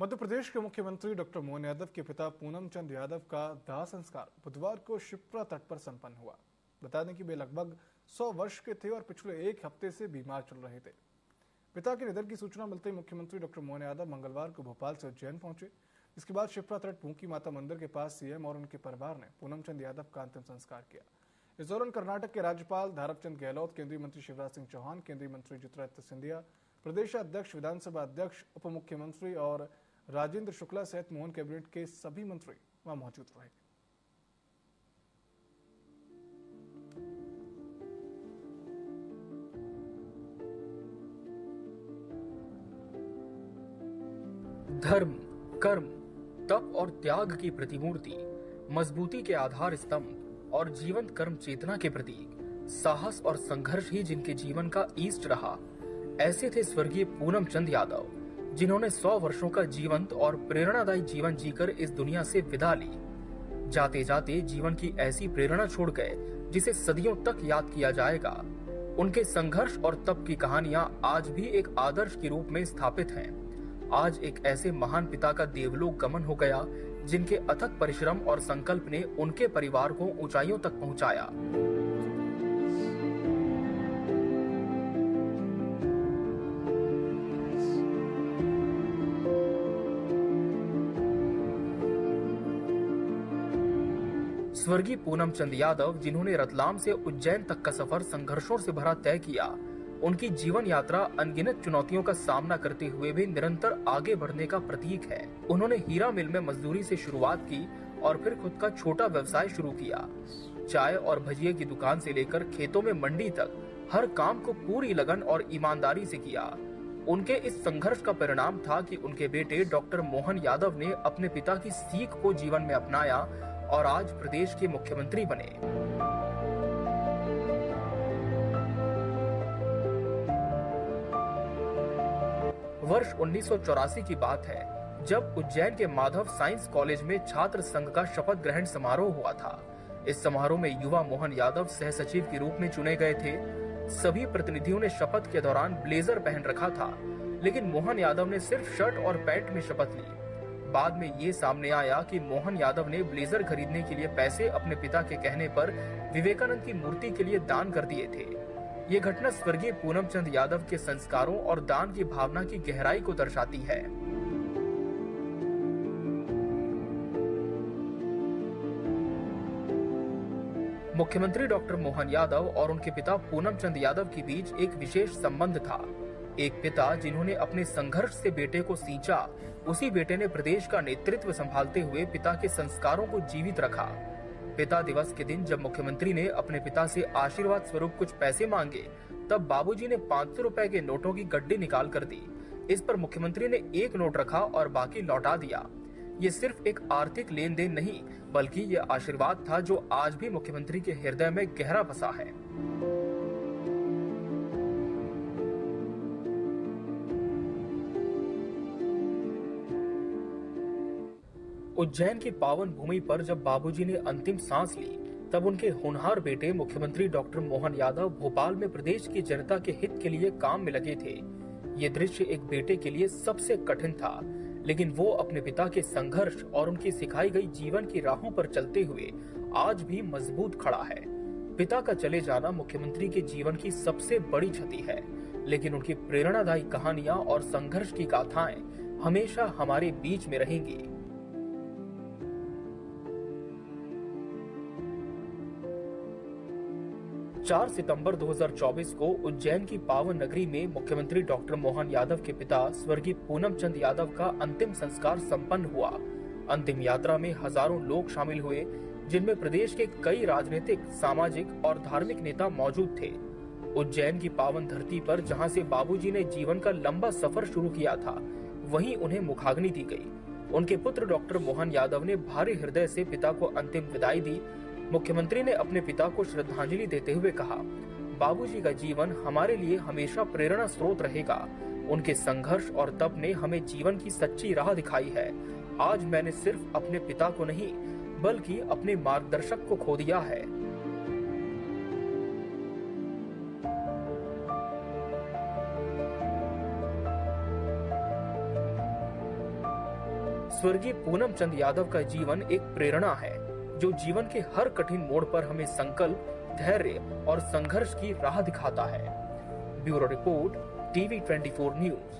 मध्य प्रदेश के मुख्यमंत्री डॉक्टर मोहन यादव के पिता पूनम चंद यादव का दाह संस्कार बुधवार को शिप्रा तट पर संपन्न हुआ। बता दें कि वे लगभग 100 वर्ष के थे और पिछले एक हफ्ते से बीमार चल रहे थे। पिता के निधन की सूचना मिलते ही मुख्यमंत्री डॉक्टर मोहन यादव मंगलवार को भोपाल से उज्जैन पहुंचे। इसके बाद शिप्रा तट भूखी माता मंदिर के पास सीएम और उनके परिवार ने पूनम चंद यादव का अंतिम संस्कार किया। इस दौरान कर्नाटक के राज्यपाल थावरचंद गहलोत, केंद्रीय मंत्री शिवराज सिंह चौहान, केंद्रीय मंत्री ज्योतिरादित्य सिंधिया, प्रदेश अध्यक्ष, विधानसभा अध्यक्ष, उप मुख्यमंत्री और राजेंद्र शुक्ला सहित मोहन कैबिनेट के सभी मंत्री वहां मौजूद रहे। धर्म, कर्म, तप और त्याग की प्रतिमूर्ति, मजबूती के आधार स्तंभ और जीवंत कर्म चेतना के प्रतीक, साहस और संघर्ष ही जिनके जीवन का ईस्ट रहा, ऐसे थे स्वर्गीय पूनम चंद यादव, जिन्होंने 100 वर्षों का जीवंत और प्रेरणादायी जीवन जीकर इस दुनिया से विदा ली। जाते जाते जीवन की ऐसी प्रेरणा छोड़ गए जिसे सदियों तक याद किया जाएगा। उनके संघर्ष और तप की कहानियां आज भी एक आदर्श के रूप में स्थापित हैं। आज एक ऐसे महान पिता का देवलोक गमन हो गया जिनके अथक परिश्रम और संकल्प ने उनके परिवार को ऊंचाइयों तक पहुंचाया। स्वर्गीय पूनम चंद यादव, जिन्होंने रतलाम से उज्जैन तक का सफर संघर्षों से भरा तय किया, उनकी जीवन यात्रा अनगिनत चुनौतियों का सामना करते हुए भी निरंतर आगे बढ़ने का प्रतीक है। उन्होंने हीरा मिल में मजदूरी से शुरुआत की और फिर खुद का छोटा व्यवसाय शुरू किया। चाय और भजिए की दुकान से लेकर खेतों में मंडी तक हर काम को पूरी लगन और ईमानदारी से किया। उनके इस संघर्ष का परिणाम था कि उनके बेटे डॉक्टर मोहन यादव ने अपने पिता की सीख को जीवन में अपनाया और आज प्रदेश के मुख्यमंत्री बने। वर्ष 1984 की बात है, जब उज्जैन के माधव साइंस कॉलेज में छात्र संघ का शपथ ग्रहण समारोह हुआ था। इस समारोह में युवा मोहन यादव सह सचिव के रूप में चुने गए थे। सभी प्रतिनिधियों ने शपथ के दौरान ब्लेजर पहन रखा था, लेकिन मोहन यादव ने सिर्फ शर्ट और पैंट में शपथ ली। बाद में ये सामने आया कि मोहन यादव ने ब्लेजर खरीदने के लिए पैसे अपने पिता के कहने पर विवेकानंद की मूर्ति के लिए दान कर दिए थे। ये घटना स्वर्गीय पूनम चंद यादव के संस्कारों और दान की भावना की गहराई को दर्शाती है। मुख्यमंत्री डॉक्टर मोहन यादव और उनके पिता पूनम चंद यादव के बीच एक विशेष संबंध था। एक पिता जिन्होंने अपने संघर्ष से बेटे को सींचा, उसी बेटे ने प्रदेश का नेतृत्व संभालते हुए पिता के संस्कारों को जीवित रखा। पिता दिवस के दिन जब मुख्यमंत्री ने अपने पिता से आशीर्वाद स्वरूप कुछ पैसे मांगे, तब बाबूजी ने 500 रुपए के नोटों की गड्डी निकाल कर दी। इस पर मुख्यमंत्री ने एक नोट रखा और बाकी लौटा दिया। ये सिर्फ एक आर्थिक लेन देन नहीं, बल्कि ये आशीर्वाद था जो आज भी मुख्यमंत्री के हृदय में गहरा बसा है। उज्जैन की पावन भूमि पर जब बाबूजी ने अंतिम सांस ली, तब उनके होनहार बेटे मुख्यमंत्री डॉक्टर मोहन यादव भोपाल में प्रदेश की जनता के हित के लिए काम में लगे थे। ये दृश्य एक बेटे के लिए सबसे कठिन था, लेकिन वो अपने पिता के संघर्ष और उनकी सिखाई गई जीवन की राहों पर चलते हुए आज भी मजबूत खड़ा है। पिता का चले जाना मुख्यमंत्री के जीवन की सबसे बड़ी क्षति है, लेकिन उनकी प्रेरणादायी कहानियां और संघर्ष की गाथाएं हमेशा हमारे बीच में रहेंगी। 4 सितंबर 2024 को उज्जैन की पावन नगरी में मुख्यमंत्री डॉक्टर मोहन यादव के पिता स्वर्गीय पूनम चंद यादव का अंतिम संस्कार संपन्न हुआ। अंतिम यात्रा में हजारों लोग शामिल हुए, जिनमें प्रदेश के कई राजनीतिक, सामाजिक और धार्मिक नेता मौजूद थे। उज्जैन की पावन धरती पर जहां से बाबूजी ने जीवन का लंबा सफर शुरू किया था, वहीं उन्हें मुखाग्नि दी गई। उनके पुत्र डॉक्टर मोहन यादव ने भारी हृदय से पिता को अंतिम विदाई दी। मुख्यमंत्री ने अपने पिता को श्रद्धांजलि देते हुए कहा, बाबूजी का जीवन हमारे लिए हमेशा प्रेरणा स्रोत रहेगा। उनके संघर्ष और तप ने हमें जीवन की सच्ची राह दिखाई है। आज मैंने सिर्फ अपने पिता को नहीं, बल्कि अपने मार्गदर्शक को खो दिया है। स्वर्गीय पूनम चंद यादव का जीवन एक प्रेरणा है जो जीवन के हर कठिन मोड़ पर हमें संकल्प, धैर्य और संघर्ष की राह दिखाता है। Bureau report, TV 24 news.